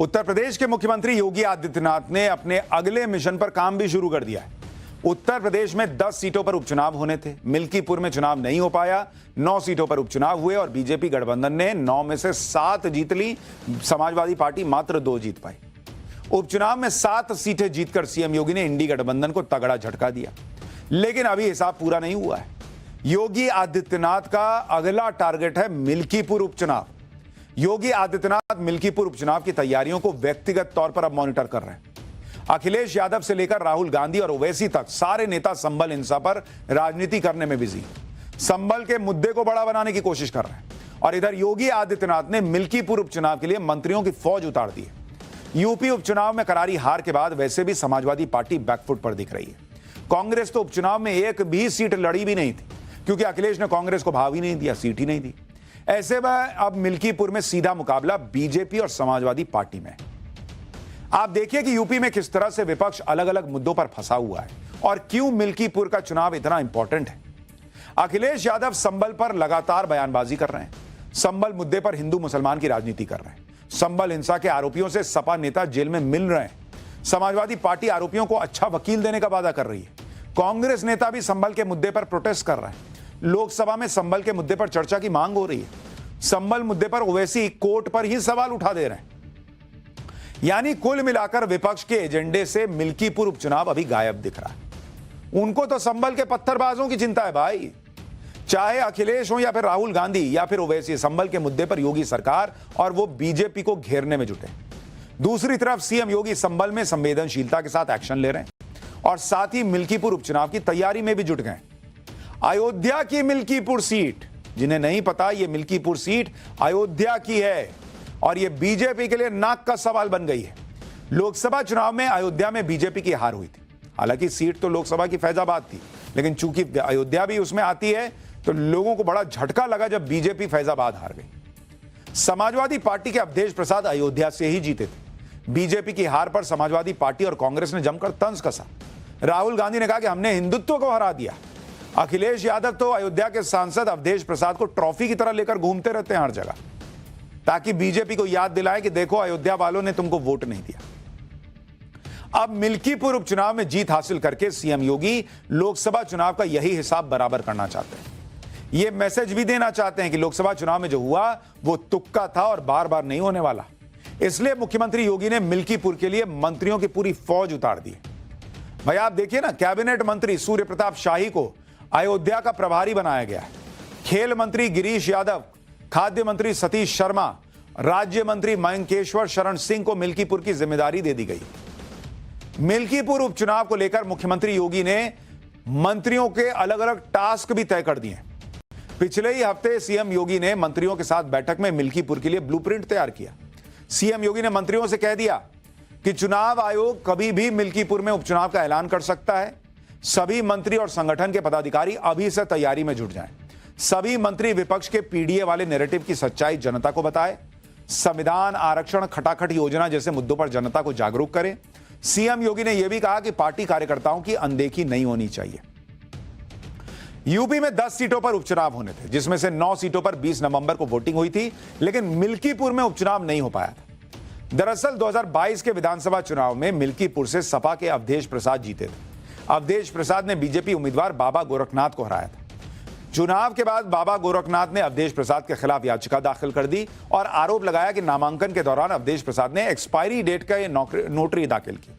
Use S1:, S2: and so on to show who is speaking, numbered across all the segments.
S1: उत्तर प्रदेश के मुख्यमंत्री योगी आदित्यनाथ ने अपने अगले मिशन पर काम भी शुरू कर दिया है। उत्तर प्रदेश में 10 सीटों पर उपचुनाव होने थे। मिल्कीपुर में चुनाव नहीं हो पाया, 9 सीटों पर उपचुनाव हुए और बीजेपी गठबंधन ने 9 में से 7 जीत ली। समाजवादी पार्टी मात्र 2 जीत पाई। उपचुनाव में 7 सीटें जीतकर सीएम योगी ने इंडी गठबंधन को तगड़ा झटका दिया, लेकिन अभी हिसाब पूरा नहीं हुआ है। योगी आदित्यनाथ का अगला टारगेट है मिल्कीपुर उपचुनाव। योगी आदित्यनाथ मिल्कीपुर उपचुनाव की तैयारियों को व्यक्तिगत तौर पर अब मॉनिटर कर रहे हैं। अखिलेश यादव से लेकर राहुल गांधी और ओवैसी तक सारे नेता संभल हिंसा पर राजनीति करने में बिजी, संभल के मुद्दे को बड़ा बनाने की कोशिश कर रहे हैं। और इधर योगी आदित्यनाथ ने मिल्कीपुर उपचुनाव के लिए मंत्रियों की फौज उतार दी है। यूपी उपचुनाव में करारी हार के बाद वैसे भी समाजवादी पार्टी बैकफुट पर दिख रही है। कांग्रेस तो उपचुनाव में एक भी सीट लड़ी भी नहीं थी, क्योंकि अखिलेश ने कांग्रेस को भाव ही नहीं दिया, सीट ही नहीं दी। ऐसे में अब मिल्कीपुर में सीधा मुकाबला बीजेपी और समाजवादी पार्टी में। आप देखिए कि यूपी में किस तरह से विपक्ष अलग अलग मुद्दों पर फंसा हुआ है और क्यों मिल्कीपुर का चुनाव इतना इंपॉर्टेंट है। अखिलेश यादव संभल पर लगातार बयानबाजी कर रहे हैं, संभल मुद्दे पर हिंदू मुसलमान की राजनीति कर रहे हैं। संभल हिंसा के आरोपियों से सपा नेता जेल में मिल रहे हैं। समाजवादी पार्टी आरोपियों को अच्छा वकील देने का वादा कर रही है। कांग्रेस नेता भी संभल के मुद्दे पर प्रोटेस्ट कर रहे हैं। लोकसभा में संभल के मुद्दे पर चर्चा की मांग हो रही है। संभल मुद्दे पर ओवैसी कोर्ट पर ही सवाल उठा दे रहे हैं। यानी कुल मिलाकर विपक्ष के एजेंडे से मिल्कीपुर उपचुनाव अभी गायब दिख रहा है। उनको तो संभल के पत्थरबाजों की चिंता है भाई, चाहे अखिलेश हो या फिर राहुल गांधी या फिर ओवैसी। संभल के मुद्दे पर योगी सरकार और वो बीजेपी को घेरने में जुटे। दूसरी तरफ सीएम योगी संभल में संवेदनशीलता के साथ एक्शन ले रहे हैं और साथ ही मिल्कीपुर उपचुनाव की तैयारी में भी जुट गए। अयोध्या की मिल्कीपुर सीट, जिन्हें नहीं पता, यह मिल्कीपुर सीट अयोध्या की है और यह बीजेपी के लिए नाक का सवाल बन गई है। लोकसभा चुनाव में अयोध्या में बीजेपी की हार हुई थी। हालांकि सीट तो लोकसभा की फैजाबाद थी, लेकिन चूंकि अयोध्या भी उसमें आती है तो लोगों को बड़ा झटका लगा जब बीजेपी फैजाबाद हार गई। समाजवादी पार्टी के अवधेश प्रसाद अयोध्या से ही जीते थे। बीजेपी की हार पर समाजवादी पार्टी और कांग्रेस ने जमकर तंज कसा। राहुल गांधी ने कहा कि हमने हिंदुत्व को हरा दिया। अखिलेश यादव तो अयोध्या के सांसद अवधेश प्रसाद को ट्रॉफी की तरह लेकर घूमते रहते हैं हर जगह, ताकि बीजेपी को याद दिलाए कि देखो अयोध्या वालों ने तुमको वोट नहीं दिया। अब मिल्कीपुर उपचुनाव में जीत हासिल करके सीएम योगी लोकसभा चुनाव का यही हिसाब बराबर करना चाहते हैं। यह मैसेज भी देना चाहते हैं कि लोकसभा चुनाव में जो हुआ वो तुक्का था और बार बार नहीं होने वाला। इसलिए मुख्यमंत्री योगी ने मिल्कीपुर के लिए मंत्रियों की पूरी फौज उतार दी। भाई आप देखिए ना, कैबिनेट मंत्री सूर्य प्रताप शाही को अयोध्या का प्रभारी बनाया गया है। खेल मंत्री गिरीश यादव, खाद्य मंत्री सतीश शर्मा, राज्य मंत्री मयंकेश्वर शरण सिंह को मिल्कीपुर की जिम्मेदारी दे दी गई। मिल्कीपुर उपचुनाव को लेकर मुख्यमंत्री योगी ने मंत्रियों के अलग अलग टास्क भी तय कर दिए। पिछले ही हफ्ते सीएम योगी ने मंत्रियों के साथ बैठक में मिल्कीपुर के लिए ब्लूप्रिंट तैयार किया। सीएम योगी ने मंत्रियों से कह दिया कि चुनाव आयोग कभी भी मिल्कीपुर में उपचुनाव का ऐलान कर सकता है। सभी मंत्री और संगठन के पदाधिकारी अभी से तैयारी में जुट जाएं। सभी मंत्री विपक्ष के पीडीए वाले नैरेटिव की सच्चाई जनता को बताएं। संविधान, आरक्षण, खटाखट योजना जैसे मुद्दों पर जनता को जागरूक करें। सीएम योगी ने यह भी कहा कि पार्टी कार्यकर्ताओं की अनदेखी नहीं होनी चाहिए। यूपी में 10 सीटों पर उपचुनाव होने थे, जिसमें से 9 सीटों पर 20 नवंबर को वोटिंग हुई थी, लेकिन मिल्कीपुर में उपचुनाव नहीं हो पाया था। दरअसल 2022 के विधानसभा चुनाव में मिल्कीपुर से सपा के अवधेश प्रसाद जीते थे। अवधेश प्रसाद ने बीजेपी उम्मीदवार बाबा गोरखनाथ को हराया था। चुनाव के बाद बाबा गोरखनाथ ने अवधेश प्रसाद के खिलाफ याचिका दाखिल कर दी और आरोप लगाया कि नामांकन के दौरान अवधेश प्रसाद ने एक्सपायरी डेट का नोटरी दाखिल की,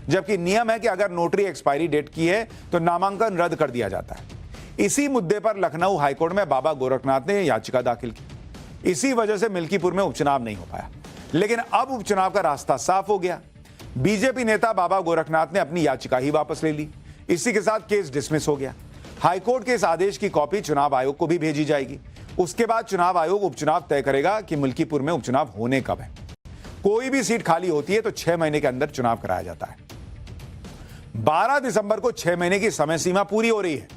S1: जबकि नियम है कि अगर नोटरी एक्सपायरी डेट की है तो नामांकन रद्द कर दिया जाता है। इसी मुद्दे पर लखनऊ हाईकोर्ट में बाबा गोरखनाथ ने याचिका दाखिल की। इसी वजह से मिल्कीपुर में उपचुनाव नहीं हो पाया, लेकिन अब उपचुनाव का रास्ता साफ हो गया। बीजेपी नेता बाबा गोरखनाथ ने अपनी याचिका ही वापस ले ली। इसी के साथ केस डिसमिस हो गया। हाईकोर्ट के इस आदेश की कॉपी चुनाव आयोग को भी भेजी जाएगी। उसके बाद चुनाव आयोग उपचुनाव तय करेगा कि मिल्कीपुर में उपचुनाव होने कब है। कोई भी सीट खाली होती है तो 6 महीने के अंदर चुनाव कराया जाता है। 12 दिसंबर को 6 महीने की समय सीमा पूरी हो रही है।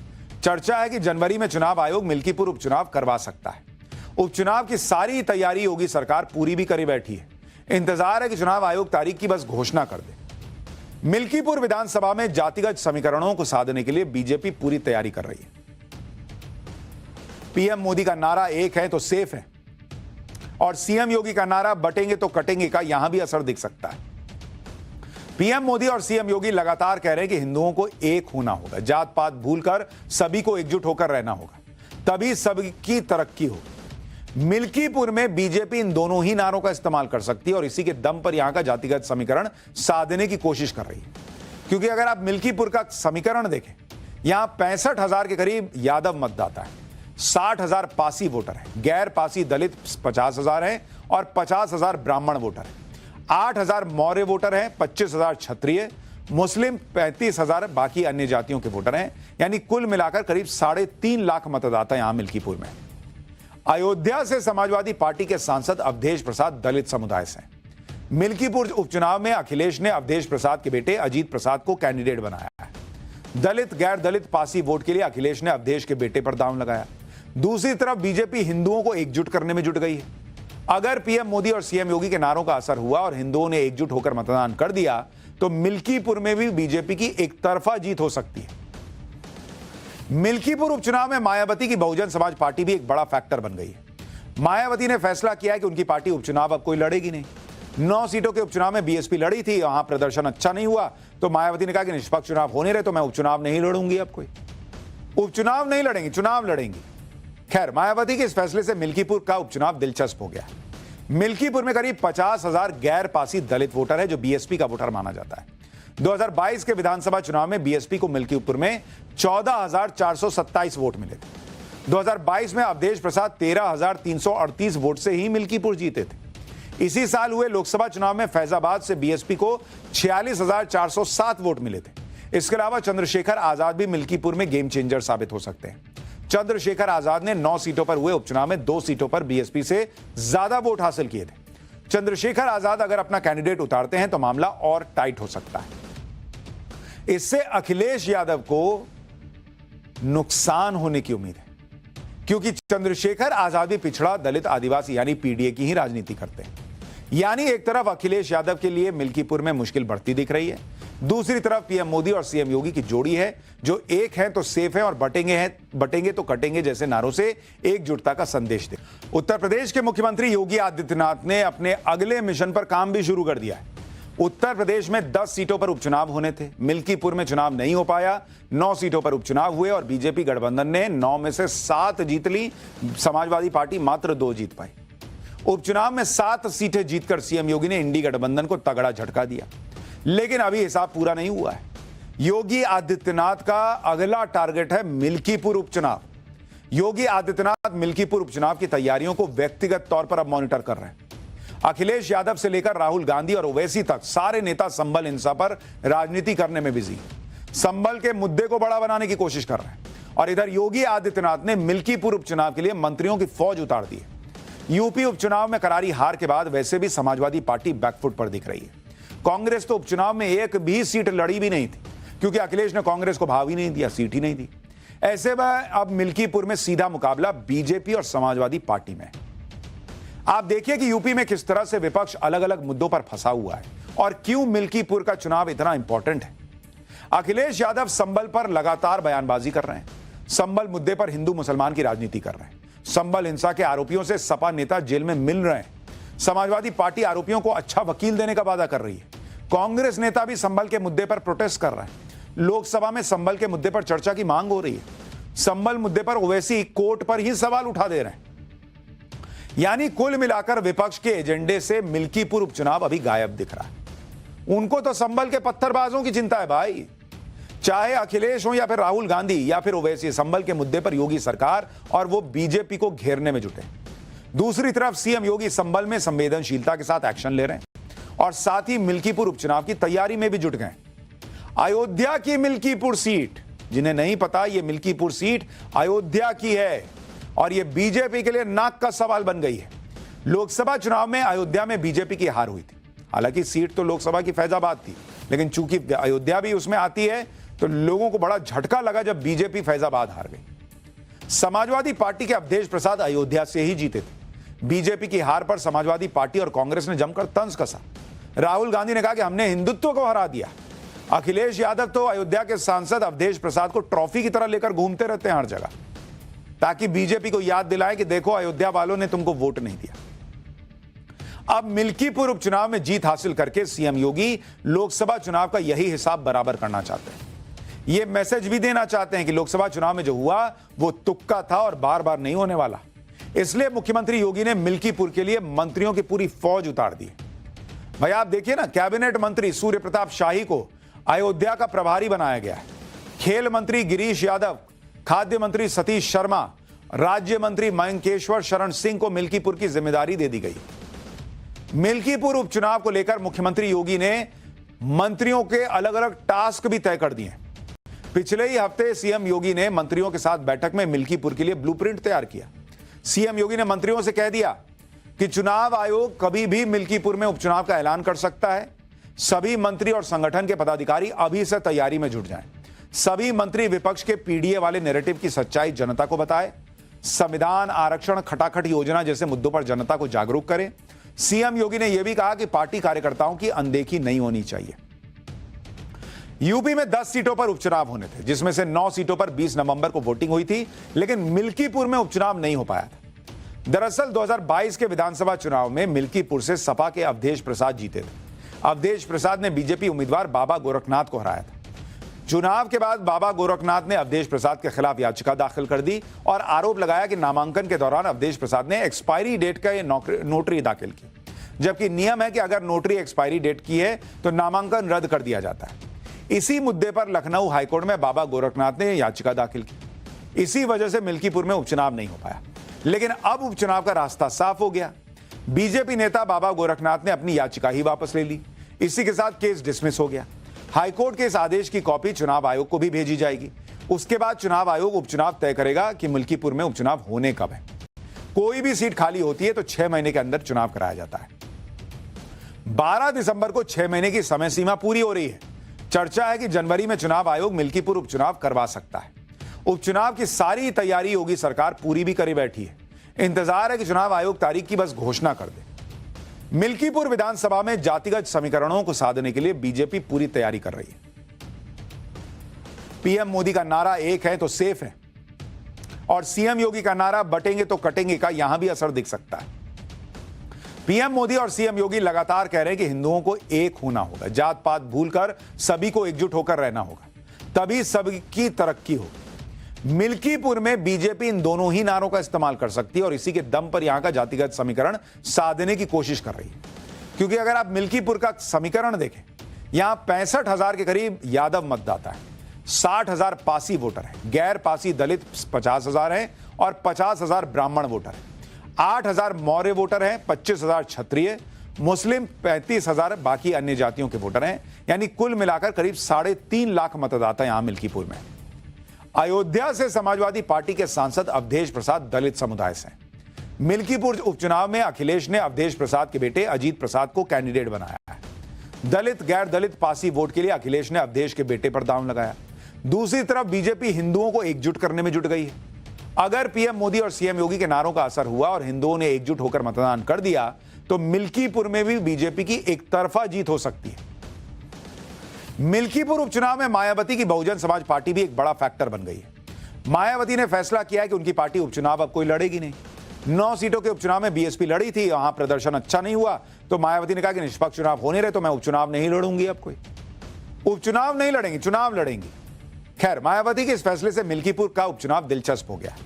S1: चर्चा है कि जनवरी में चुनाव आयोग मिल्कीपुर उपचुनाव करवा सकता है। उपचुनाव की सारी तैयारी योगी सरकार पूरी भी करे बैठी है। इंतजार है कि चुनाव आयोग तारीख की बस घोषणा कर दे। मिल्कीपुर विधानसभा में जातिगत समीकरणों को साधने के लिए बीजेपी पूरी तैयारी कर रही है। पीएम मोदी का नारा एक है तो सेफ है। और सीएम योगी का नारा बटेंगे तो कटेंगे का यहां भी असर दिख सकता है। पीएम मोदी और सीएम योगी लगातार कह रहे हैं कि हिंदुओं को एक होना होगा, जात पात भूलकर सभी को एकजुट होकर रहना होगा, तभी सबकी तरक्की होगी। मिल्कीपुर में बीजेपी इन दोनों ही नारों का इस्तेमाल कर सकती है और इसी के दम पर यहां का जातिगत समीकरण साधने की कोशिश कर रही है। क्योंकि अगर आप मिल्कीपुर का समीकरण देखें, यहां 65,000 के करीब यादव मतदाता है, 60,000 पासी वोटर है, गैर पासी दलित 50,000 है और 50,000 ब्राह्मण वोटर है, 8,000 मौर्य वोटर हैं, 25,000 क्षत्रिय, मुस्लिम 35,000 बाकी अन्य जातियों के वोटर हैं। यानी कुल मिलाकर करीब 3.5 लाख मतदाता यहां मिल्कीपुर में। अयोध्या से समाजवादी पार्टी के सांसद अवधेश प्रसाद दलित समुदाय से हैं। मिल्कीपुर उपचुनाव में अखिलेश ने अवधेश प्रसाद के बेटे अजीत प्रसाद को कैंडिडेट बनाया है। दलित गैर दलित पासी वोट के लिए अखिलेश ने अवधेश के बेटे पर दांव लगाया। दूसरी तरफ बीजेपी हिंदुओं को एकजुट करने में जुट गई है। अगर पीएम मोदी और सीएम योगी के नारों का असर हुआ और हिंदुओं ने एकजुट होकर मतदान कर दिया तो मिल्कीपुर में भी बीजेपी की एक तरफा जीत हो सकती है। मिल्कीपुर उपचुनाव में मायावती की बहुजन समाज पार्टी भी एक बड़ा फैक्टर बन गई है। मायावती ने फैसला किया है कि उनकी पार्टी उपचुनाव अब कोई लड़ेगी नहीं। 9 सीटों के उपचुनाव में बीएसपी लड़ी थी, वहां प्रदर्शन अच्छा नहीं हुआ तो मायावती ने कहा कि निष्पक्ष चुनाव होने रहे तो मैं उपचुनाव नहीं लड़ूंगी। अब कोई उपचुनाव नहीं लड़ेंगी, चुनाव लड़ेंगी। खैर, मायावती के इस फैसले से मिल्कीपुर का उपचुनाव दिलचस्प हो गया। मिल्कीपुर में करीब 50,000 गैर पासी दलित वोटर है जो बीएसपी का वोटर माना जाता है। 2022 के विधानसभा चुनाव में बीएसपी को मिल्कीपुर में 14,427 वोट मिले थे। 2022 में अवधेश प्रसाद 13,338 वोट से ही मिल्कीपुर जीते थे। इसी साल हुए लोकसभा चुनाव में फैजाबाद से बीएसपी को 46,407 वोट मिले थे। इसके अलावा चंद्रशेखर आजाद भी मिल्कीपुर में गेम चेंजर साबित हो सकते हैं। चंद्रशेखर आजाद ने 9 सीटों पर हुए उपचुनाव में 2 सीटों पर बीएसपी से ज्यादा वोट हासिल किए थे। चंद्रशेखर आजाद अगर अपना कैंडिडेट उतारते हैं तो मामला और टाइट हो सकता है। इससे अखिलेश यादव को नुकसान होने की उम्मीद है, क्योंकि चंद्रशेखर आजाद भी पिछड़ा दलित आदिवासी यानी पीडीए की ही राजनीति करते हैं। यानी एक तरफ अखिलेश यादव के लिए मिल्कीपुर में मुश्किल बढ़ती दिख रही है, दूसरी तरफ पीएम मोदी और सीएम योगी की जोड़ी है जो एक है तो सेफ है और बटेंगे तो कटेंगे जैसे नारों से एकजुटता का संदेश दे। उत्तर प्रदेश के मुख्यमंत्री योगी आदित्यनाथ ने अपने अगले मिशन पर काम भी शुरू कर दिया है। उत्तर प्रदेश में 10 सीटों पर उपचुनाव होने थे, मिल्कीपुर में चुनाव नहीं हो पाया, 9 सीटों पर उपचुनाव हुए और बीजेपी गठबंधन ने 9 में से 7 जीत ली, समाजवादी पार्टी मात्र 2 जीत पाई। उपचुनाव में 7 सीटें जीतकर सीएम योगी ने इंडी गठबंधन को तगड़ा झटका दिया, लेकिन अभी हिसाब पूरा नहीं हुआ है। योगी आदित्यनाथ का अगला टारगेट है मिल्कीपुर उपचुनाव। योगी आदित्यनाथ मिल्कीपुर उपचुनाव की तैयारियों को व्यक्तिगत तौर पर अब मॉनिटर कर रहे हैं। अखिलेश यादव से लेकर राहुल गांधी और ओवैसी तक सारे नेता संभल हिंसा पर राजनीति करने में बिजी हैं। संभल के मुद्दे को बड़ा बनाने की कोशिश कर रहे हैं और इधर योगी आदित्यनाथ ने मिल्कीपुर उपचुनाव के लिए मंत्रियों की फौज उतार दी है। यूपी उपचुनाव में करारी हार के बाद वैसे भी समाजवादी पार्टी बैकफुट पर दिख रही है। कांग्रेस तो उपचुनाव में एक भी सीट लड़ी भी नहीं थी, क्योंकि अखिलेश ने कांग्रेस को भाव ही नहीं दिया, सीट ही नहीं दी। ऐसे में अब मिल्कीपुर में सीधा मुकाबला बीजेपी और समाजवादी पार्टी में है। आप देखिए कि यूपी में किस तरह से विपक्ष अलग अलग मुद्दों पर फंसा हुआ है और क्यों मिल्कीपुर का चुनाव इतना इंपॉर्टेंट है। अखिलेश यादव संभल पर लगातार बयानबाजी कर रहे हैं, संभल मुद्दे पर हिंदू मुसलमान की राजनीति कर रहे हैं, संभल हिंसा के आरोपियों से सपा नेता जेल में मिल रहे हैं, समाजवादी पार्टी आरोपियों को अच्छा वकील देने का वादा कर रही है, कांग्रेस नेता भी संभल के मुद्दे पर प्रोटेस्ट कर रहे हैं, लोकसभा में संभल के मुद्दे पर चर्चा की मांग हो रही है, संभल मुद्दे पर ओवैसी कोर्ट पर ही सवाल उठा दे रहे हैं। यानी कुल मिलाकर विपक्ष के एजेंडे से मिल्कीपुर उपचुनाव अभी गायब दिख रहा है। उनको तो संभल के पत्थरबाजों की चिंता है भाई, चाहे अखिलेश हो या फिर राहुल गांधी या फिर ओवैसी, संभल के मुद्दे पर योगी सरकार और वो बीजेपी को घेरने में जुटे। दूसरी तरफ सीएम योगी संभल में संवेदनशीलता के साथ एक्शन ले रहे हैं और साथ ही मिल्कीपुर उपचुनाव की तैयारी में भी जुट गए। अयोध्या की मिल्कीपुर सीट, जिन्हें नहीं पता, यह मिल्कीपुर सीट अयोध्या की है और यह बीजेपी के लिए नाक का सवाल बन गई है। लोकसभा चुनाव में अयोध्या में बीजेपी की हार हुई थी। हालांकि सीट तो लोकसभा की फैजाबाद थी, लेकिन चूंकि अयोध्या भी उसमें आती है तो लोगों को बड़ा झटका लगा जब बीजेपी फैजाबाद हार गई। समाजवादी पार्टी के अवधेश प्रसाद अयोध्या से ही जीते थे। बीजेपी की हार पर समाजवादी पार्टी और कांग्रेस ने जमकर तंज कसा। राहुल गांधी ने कहा कि हमने हिंदुत्व को हरा दिया। अखिलेश यादव तो अयोध्या के सांसद अवधेश प्रसाद को ट्रॉफी की तरह लेकर घूमते रहते हैं हर जगह, ताकि बीजेपी को याद दिलाएं कि देखो अयोध्या वालों ने तुमको वोट नहीं दिया। अब मिल्कीपुर उपचुनाव में जीत हासिल करके सीएम योगी लोकसभा चुनाव का यही हिसाब बराबर करना चाहते हैं। ये मैसेज भी देना चाहते हैं कि लोकसभा चुनाव में जो हुआ वो तुक्का था और बार बार नहीं होने वाला। इसलिए मुख्यमंत्री योगी ने मिल्कीपुर के लिए मंत्रियों की पूरी फौज उतार दी। भाई आप देखिए ना, कैबिनेट मंत्री सूर्य प्रताप शाही को अयोध्या का प्रभारी बनाया गया है। खेल मंत्री गिरीश यादव, खाद्य मंत्री सतीश शर्मा, राज्य मंत्री मयंकेश्वर शरण सिंह को मिल्कीपुर की जिम्मेदारी दे दी गई। मिल्कीपुर उपचुनाव को लेकर मुख्यमंत्री योगी ने मंत्रियों के अलग अलग टास्क भी तय कर दिए। पिछले ही हफ्ते सीएम योगी ने मंत्रियों के साथ बैठक में मिल्कीपुर के लिए ब्लूप्रिंट तैयार किया। सीएम योगी ने मंत्रियों से कह दिया कि चुनाव आयोग कभी भी मिल्कीपुर में उपचुनाव का ऐलान कर सकता है। सभी मंत्री और संगठन के पदाधिकारी अभी से तैयारी में जुट जाएं। सभी मंत्री विपक्ष के पीडीए वाले नैरेटिव की सच्चाई जनता को बताएं। संविधान, आरक्षण, खटाखट योजना जैसे मुद्दों पर जनता को जागरूक करें। सीएम योगी ने यह भी कहा कि पार्टी कार्यकर्ताओं की अनदेखी नहीं होनी चाहिए। यूपी में 10 सीटों पर उपचुनाव होने थे, जिसमें से 9 सीटों पर 20 नवंबर को वोटिंग हुई थी, लेकिन मिल्कीपुर में उपचुनाव नहीं हो पाया था। दरअसल 2022 के विधानसभा चुनाव में मिल्कीपुर से सपा के अवधेश प्रसाद जीते थे। अवधेश प्रसाद ने बीजेपी उम्मीदवार बाबा गोरखनाथ को हराया था। चुनाव के बाद बाबा गोरखनाथ ने अवधेश प्रसाद के खिलाफ याचिका दाखिल कर दी और आरोप लगाया कि नामांकन के दौरान अवधेश प्रसाद ने एक्सपायरी डेट का नोटरी दाखिल की, जबकि नियम है कि अगर नोटरी एक्सपायरी डेट की है तो नामांकन रद्द कर दिया जाता है। इसी मुद्दे पर लखनऊ हाईकोर्ट में बाबा गोरखनाथ ने याचिका दाखिल की। इसी वजह से मिल्कीपुर में उपचुनाव नहीं हो पाया, लेकिन अब उपचुनाव का रास्ता साफ हो गया। बीजेपी नेता बाबा गोरखनाथ ने अपनी याचिका ही वापस ले ली। इसी के साथ केस डिसमिस हो गया। हाईकोर्ट के इस आदेश की कॉपी चुनाव आयोग को भी भेजी जाएगी। उसके बाद चुनाव आयोग उपचुनाव तय करेगा कि मिल्कीपुर में उपचुनाव होने कब है। कोई भी सीट खाली होती है तो 6 महीने के अंदर चुनाव कराया जाता है। 12 दिसंबर को 6 महीने की समय सीमा पूरी हो रही है। चर्चा है कि जनवरी में चुनाव आयोग मिल्कीपुर उपचुनाव करवा सकता है। उपचुनाव की सारी तैयारी योगी सरकार पूरी भी करे बैठी है। इंतजार है कि चुनाव आयोग तारीख की बस घोषणा कर दे। मिल्कीपुर विधानसभा में जातिगत समीकरणों को साधने के लिए बीजेपी पूरी तैयारी कर रही है। पीएम मोदी का नारा एक है तो सेफ है, और सीएम योगी का नारा बटेंगे तो कटेंगे का यहां भी असर दिख सकता है। पीएम मोदी और सीएम योगी लगातार कह रहे हैं कि हिंदुओं को एक होना होगा, जात पात भूलकर सभी को एकजुट होकर रहना होगा, तभी सबकी तरक्की होगी। मिल्कीपुर में बीजेपी इन दोनों ही नारों का इस्तेमाल कर सकती है और इसी के दम पर यहां का जातिगत समीकरण साधने की कोशिश कर रही है। क्योंकि अगर आप मिल्कीपुर का समीकरण देखें, यहां 65,000 के करीब यादव मतदाता है, 60,000 पासी वोटर है, गैर पासी दलित 50,000 है और 50,000 ब्राह्मण वोटर है, 8,000 मौर्य वोटर हैं, 25,000 क्षत्रिय, मुस्लिम 35,000 बाकी अन्य जातियों के वोटर हैं। यानी कुल मिलाकर करीब 3.5 लाख मतदाता यहां मिल्कीपुर में। अयोध्या से समाजवादी पार्टी के सांसद अवधेश प्रसाद दलित समुदाय से हैं। मिल्कीपुर उपचुनाव में अखिलेश ने अवधेश प्रसाद के बेटे अजीत प्रसाद को कैंडिडेट बनाया है। दलित गैर दलित पासी वोट के लिए अखिलेश ने अवधेश के बेटे पर दांव लगाया। दूसरी तरफ बीजेपी हिंदुओं को एकजुट करने में जुट गई है। अगर पीएम मोदी और सीएम योगी के नारों का असर हुआ और हिंदुओं ने एकजुट होकर मतदान कर दिया तो मिल्कीपुर में भी बीजेपी की एक तरफा जीत हो सकती है। मिल्कीपुर उपचुनाव में मायावती की बहुजन समाज पार्टी भी एक बड़ा फैक्टर बन गई है। मायावती ने फैसला किया है कि उनकी पार्टी उपचुनाव अब कोई लड़ेगी नहीं। 9 सीटों के उपचुनाव में बीएसपी लड़ी थी, वहां प्रदर्शन अच्छा नहीं हुआ तो मायावती ने कहा कि निष्पक्ष चुनाव होने रहे तो मैं उपचुनाव नहीं लड़ूंगी। अब कोई उपचुनाव नहीं लड़ेंगी, चुनाव लड़ेंगी। खैर, मायावती के इस फैसले से मिल्कीपुर का उपचुनाव दिलचस्प हो गया।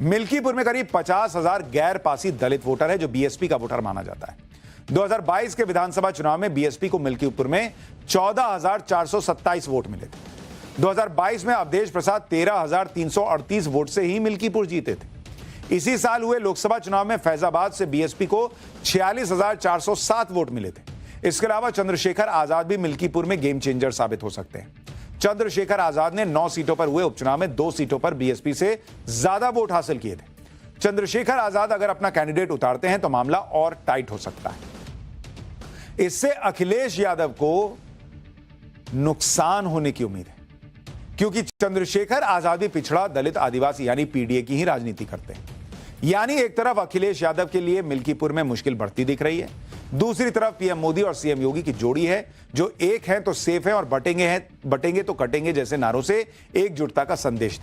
S1: मिल्कीपुर में करीब 50,000 गैर पासी दलित वोटर है जो बीएसपी का वोटर माना जाता है। 2022 के विधानसभा चुनाव में बीएसपी को मिल्कीपुर में 14,427 वोट मिले थे। 2022 में अवधेश प्रसाद 13,338 वोट से ही मिल्कीपुर जीते थे। इसी साल हुए लोकसभा चुनाव में फैजाबाद से बीएसपी को 46,407 वोट मिले थे। इसके अलावा चंद्रशेखर आजाद भी मिल्कीपुर में गेम चेंजर साबित हो सकते हैं। चंद्रशेखर आजाद ने 9 सीटों पर हुए उपचुनाव में 2 सीटों पर बीएसपी से ज्यादा वोट हासिल किए थे। चंद्रशेखर आजाद अगर अपना कैंडिडेट उतारते हैं तो मामला और टाइट हो सकता है। इससे अखिलेश यादव को नुकसान होने की उम्मीद है, क्योंकि चंद्रशेखर आजाद भी पिछड़ा दलित आदिवासी यानी पीडीए की ही राजनीति करते हैं। यानी एक तरफ अखिलेश यादव के लिए मिल्कीपुर में मुश्किल बढ़ती दिख रही है, दूसरी तरफ पीएम मोदी और सीएम योगी की जोड़ी है जो एक है तो सेफ है और बटेंगे तो कटेंगे जैसे नारों से एकजुटता का संदेश दे